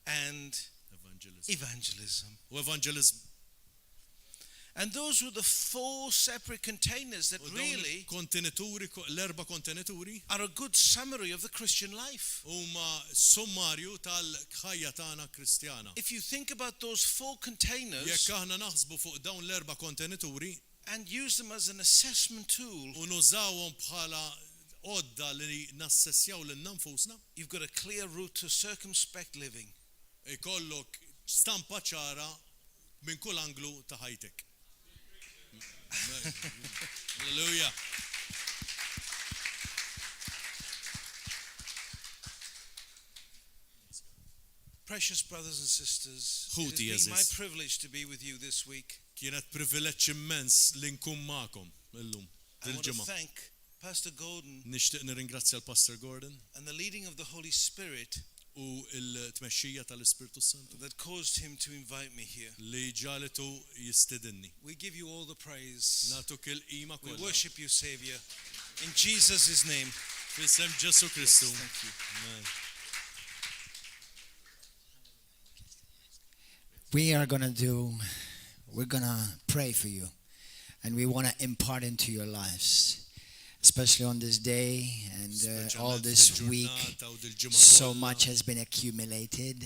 And Evangelism. evangelism. U evangelism. And those were the 4 separate containers that really kontenituri, l-erba' kontenituri are a good summary of the Christian life. huma sommarju tal-ħajja tagħna Kristjana. If you think about those 4 containers Jekk aħna naħsbu fuq dawn l-erba' kontenituri and use them as an assessment tool, u nużawhom bħala għodda li nassessjaw lil nfusna, you've got a clear route to circumspect living. ikollok stampa ċara minn kull anglu ta' ħajtek. Hallelujah. Precious brothers and sisters, it Ħuti, has been my eżis. privilege to be with you this week. Kienet privileġġ immens li nkun magħkom illum I want to dil-ġimgħa. thank Pastor Gordon Nixtieq nirringrazzja l-Pastor Gordon and the leading of the Holy Spirit u l-tmexxija tal-Ispirtu Santu that caused him to invite me here. li ġalitu jistidinni. We give you all the praise. Natuk il-qima We kollha. worship you, Savior. In Jesus' name. Fisem Ġesu Kristu. Thank you. Amen. We're gonna pray for you, and we want to impart into your lives, especially on this day and all this week. So much has been accumulated.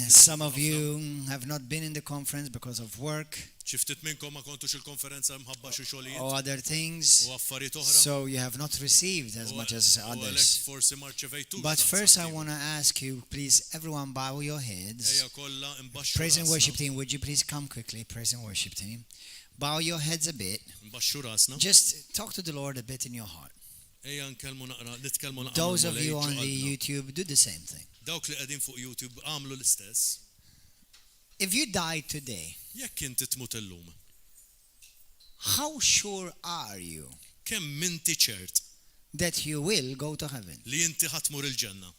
Some of you have not been in the conference because of work Xiftit minnkom ma kontux il-konferenza mħabba xi xogħlijiet or other things, u affarijiet oħra. so you have not received as much as U għalhekk others. forsi ma rċevejtux. But first, I want to ask you, please, everyone, bow your heads. Ejja kollha imbaxxu Praise and rasna. worship team, would you please come quickly? Praise and worship team. Bow your heads a bit. Imbaxxu rasna. Just talk to the Lord a bit in your heart. Ejja nitkellmu naqra. Those of mal-mulej you on ġo the qalbna. YouTube, do the same thing. Dawk li qegħdin fuq YouTube għamlu l-istess. If you die today, Jekk inti tmut illum, how sure are you kemm inti ċert that you will go to heaven? li inti ħatmur il-ġenna?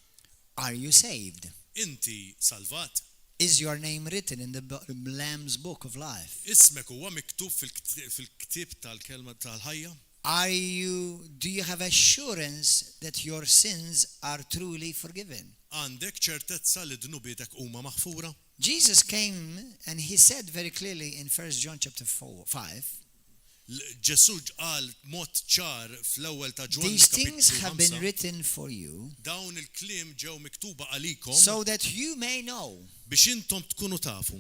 Are you saved? Inti salvat. Is your name written in the Lamb's book of life? Ismek huwa miktub fil-ktieb tal-kelma tal-ħajja? Do you have assurance that your sins are truly forgiven? Għandek ċertezza li dnubitek huma maħfura? Jesus came and he said very clearly in 1 John chapter 5, Ġesu qal mod ċar fl-ewwel ta' Ġwan these things kapitlu have been 5, written for you dawn il-kliem ġew miktuba għalikom so that you may know biex intom tkunu tafu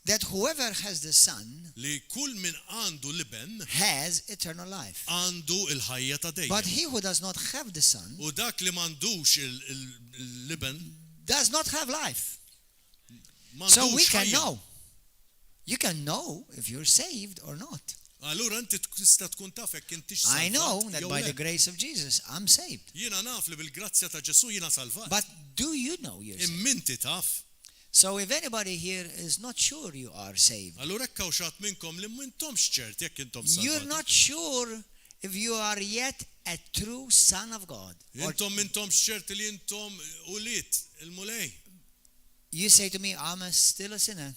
that whoever has the Son li kull min għandu liben has eternal life. għandu il-ħajja ta' But dejjem. he who does not have the Son U dak li m'għandux il-liben does not have life. m'għandux So we can ħajja. know. You can know if you're saved or not. Allura inti tista' tkun taf hekk intix I know salvat that jew by le. the grace of Jesus, I'm saved. Jiena naf li bil-grazzja ta' Ġesu jiena salvat. But do you know you're saved? Imminti taf. So if anybody here is not sure you are saved, Allura hekk hawn xatt minnkom li m'intomx ċert jekk intom you're salvat. not sure if you are yet a true son of God. Or Intom m'intomx ċert li intom uliet il-mulej. you say to me, still a sinner.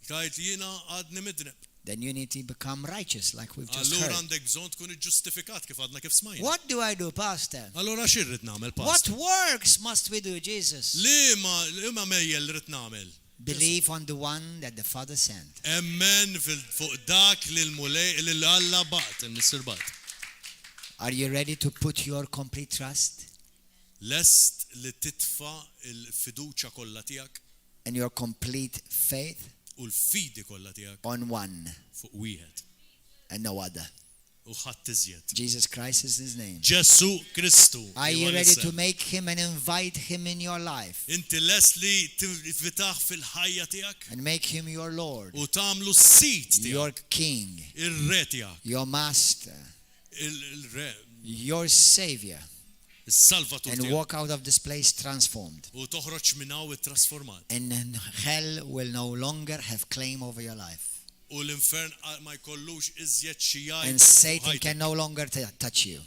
Tajt jiena għadni midneb. Then you need to become righteous like we've just Allura heard. għandek bżonn tkun iġġustifikat kif għadna kif smajna. What do I do, Pastor? Allura xirrid nagħmel What past? works must we do, Jesus? Li ma mejjel rrid nagħmel. Believe on the one that the Father sent. Emmen fuq dak li l-mulej li l-Alla baqt il-misirbat. Are you ready to put your complete trust Lest li titfa il-fiduċa kollha tiegħek and your complete faith u l-fidi kollha tiegħek on one fuq wieħed and no other? u ħadd iżjed. Jesus Christ is his name. Ġesu Kristu. Are you ready to make him and invite him in your life Inti lest li tivitaħ fil-ħajja tiegħek and make him your Lord, u tagħmlu s-sit your tiegħek, King, ir-re tiegħek, your Master, il-re, your Savior, is-salvatur and tiegħek walk out of this place transformed. u toħroġ minn hawn it-trasformat. And then hell will no longer have claim over your life. U l-infern ma jkollux iżjed xi And jgħid Satan ħajtek. can no longer touch you.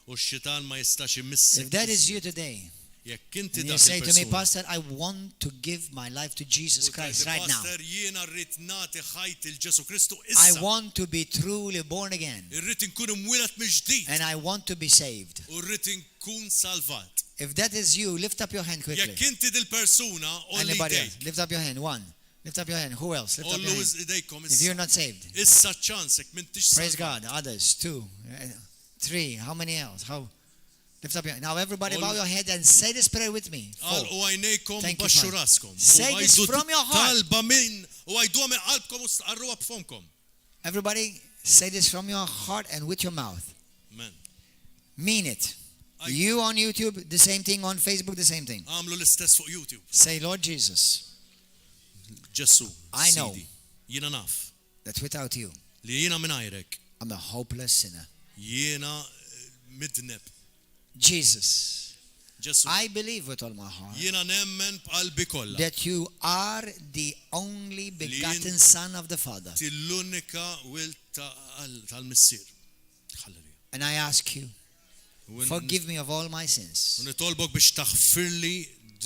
U x-xitan ma jistax imissek. If that is you today, Jekk inti and you dak say to me, il-persuna. Pastor, I want to give my life to Jesus U Christ tajt, right now. Pastor, jiena rrid nagħti ħajt il-Ġesu Kristu I issa. want to be truly born again. Irrid inkun imwieled mill-ġdid And I want to be saved. u rrid inkun salvat. If that is you, lift up your hand quickly. Jekk inti dil-persuna olli Anybody else? idejk. Lift up your hand. One. Lift up your hand. Who else? Lift up your Ollu hand. idejkom If you're issa. not saved. Issa ċansek m'intix Praise salvat. God. Others. 2. 3. How many else? How? Lift up your hand. Now everybody bow your head and say this prayer with me. 4. Għal u għajnejkom Thank you, baxxu Father. raskom. Say U this għajdu from your heart. Talba minn u għajdu minn qalbkom u għarruha b'fomkom. Everybody say this from your heart and with your mouth. Amen. Mean it. I- You on YouTube, the same thing. On Facebook, the same thing. Għamlu l-istess fuq YouTube. Say, Lord Jesus, Ġesu. I know. Sidi, jiena naf that without you, li jiena mingħajrek I'm a hopeless sinner. jiena midneb. Jesus, Ġesu, I believe with all my heart jiena nemmen b'qalbi kollha that you are the only begotten Son of the Father. l-unika wil tal-missier. Halleluja. And I ask you, forgive me of all my sins. U nitolbok biex taħfirli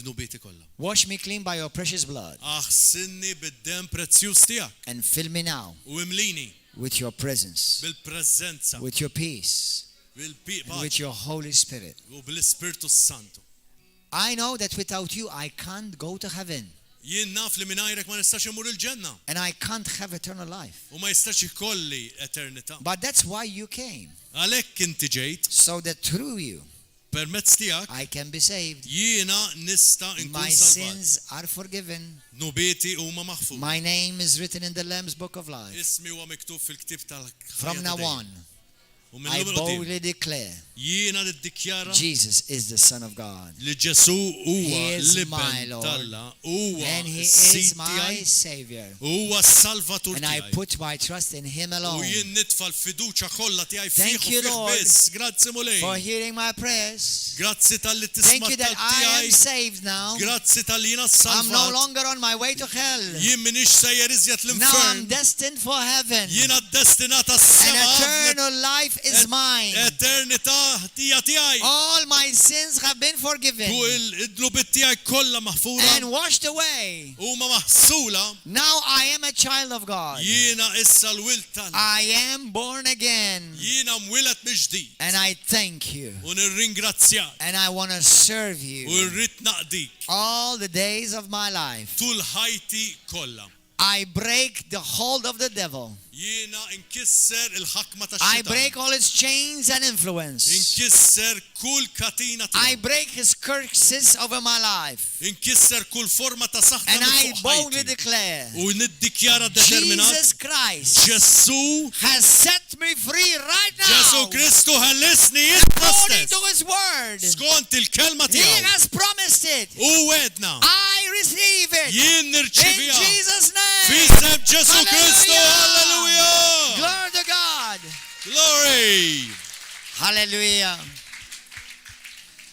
dnubieti kollha. Wash me clean by your precious blood. Aħsinni bid-dem prezzjuż tiegħek And fill me now u imlini with your presence, bil-preżenza, with your peace, and with bil-paċi your Holy Spirit. u bil-Ispirtu Santu. I know that without you, I can't go to heaven. Jien naf li mingħajrek ma nistax imur il-ġenna And I can't have eternal life. u ma jistax ikolli eternità. But that's why you came. Għalhekk inti ġejt So that through you, permezz tiegħek I can be saved. jiena nista' My nkun salvat. sins are forgiven. Nubieti huma maħfud. My name is written in the Lamb's Book of Life. Ismi huwa miktub fil-ktib From now tal-ħajja. on, U I mill-lum il-qudiem boldly declare jiena niddikjara Jesus is the Son of God. li Ġesu huwa He is my l-iben Lord. Talla, huwa And He s-sit is my tiegħi, Savior. huwa s-salvatur And I tiegħi. put my trust in Him U alone. jien nitfa' l-fiduċja kollha tiegħi Thank fih you, u fih Lord, biss. Grazzi mulej. For hearing my prayers. Grazzi tal-li Thank tisma' you that I am tiegħi. saved now. Grazzi tal-li jiena I'm no salvat. longer on my way to hell. Jien minix sejjer iżjed Now I'm l-infern. destined for heaven. Jiena destinata And s-sema. eternal life is mine. Eternità tija tiegħi. All my sins have been forgiven U il-dlubit tiegħi kollha maħfura and washed away. huma maħsula. Now I am a child of God. Jiena issa l-wil tal. I am born again. Jiena mwilet miġdid. And I thank you. U nirringrazzjak. And I want to serve U you rrid naqdik all the days of my life. tul ħajti kollha. I break the hold of the devil. Jiena inkisser il-ħakma I tax-xitan. break all its chains and influence. Inkisser kull katina I tiegħu. break his curses over my life. Inkisser kull forma ta' saħta And I minn fuq boldly ħajti. declare, U niddikjara determinat. Jesus Christ Ġesu has set me free right Ġesu now. Kristu ħallisni jien According stess. to his word. Skont il-kelma He tiegħu. has promised it. U wedna. I receive it. Jien In nirċivija. Jesus' Fi name. sem Ġesu Kristu. Hallelujah. Halleluja. Glory to God. Glory. Hallelujah.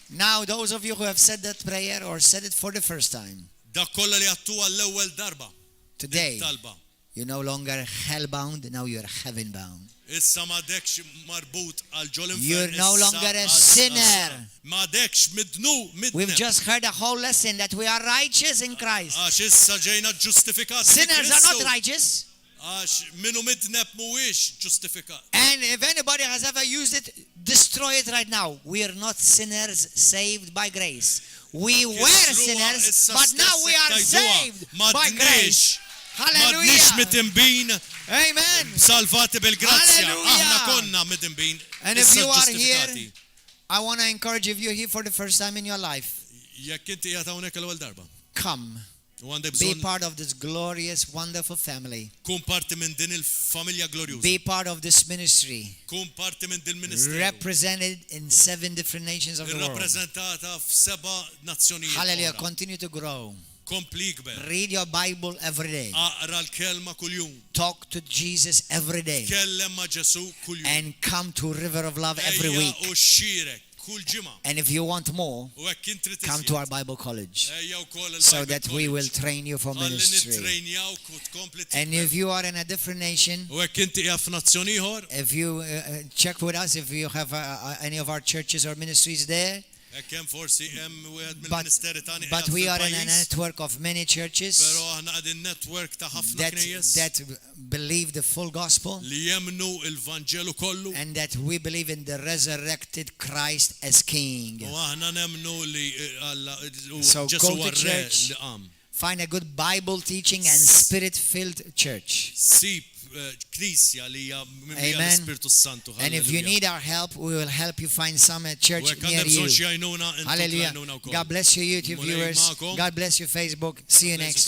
Now, those of you who have said that prayer or said it for the first time, Dak kollha li għattuha l-ewwel darba. today, Talba. you're no longer hell-bound, now you're heaven-bound. Issa m'għadekx marbut għal ġol infern. You're no issa longer a għal- sinner. M'għadekx midnu. We've just heard a whole lesson that we are righteous in Christ. Għax issa ġejna ġustifikati. Sinners are not righteous. Għax minu midneb mhuwiex ġustifikat. And if anybody has ever used it, destroy it right now. We are not sinners saved by grace. We were sinners, but now we are saved by grace. M'għadniex Hallelujah. mitimbin Amen. salvati bil-grazzja. Hallelujah. Aħna konna mitimbin. And if issa you are ġustifikati. here, I want to encourage you, if you're here for the first time in your life, Jekk inti qiegħed hawnhekk l-ewwel darba. come. U għandek Be bżonn part of this glorious, wonderful family. kun parti minn din il-familja glorjuża. Be part of this ministry. Kun parti minn din il-ministeru. Represented in 7 different nations of the world. Irrappreżentata f'7 nazzjonijiet. Hallelujah. oħra. Continue to grow. Kompli kber. Read your Bible every day. Aqra l-kelma kuljum. Talk to Jesus every day. Kellem ma' Ġesu kuljum. And come to River of Love every Ejja week. u xxirek kull ġimgħa. And if you want more, U hekk kien trid come to our Bible college Ejja wkoll il-Bible so that we will College. train you for Ħalli ministry. nittrejnjawk u tkompli And if you are in a different nation, U hekk inti qiegħed f'nazzjon ieħor, if you check with us, if you have any of our churches or ministries there, hekk hemm forsi hemm wieħed but, mill-Ministeri tagħna but qiegħed we are in a fil-pajjiż, network of many churches Però aħna qegħdin network ta' ħafna that, knejjes that believe the full gospel li jemnu il-Vanġelu kollu. and that we believe in the resurrected Christ as King. U aħna nemnu li So Ġesu go to war re church. li qam. Find a good Bible teaching and spirit-filled church. Sib knisja li hija mimlija Amen. l-Ispirtu Santu. And if you need our help, we will help you find some U church hekk near għandna bżonn you. xi għajnuna, intom Hallelujah. għajnuna wkoll. God bless you, YouTube Mulej viewers. ma'kom. God bless you, Facebook. See you next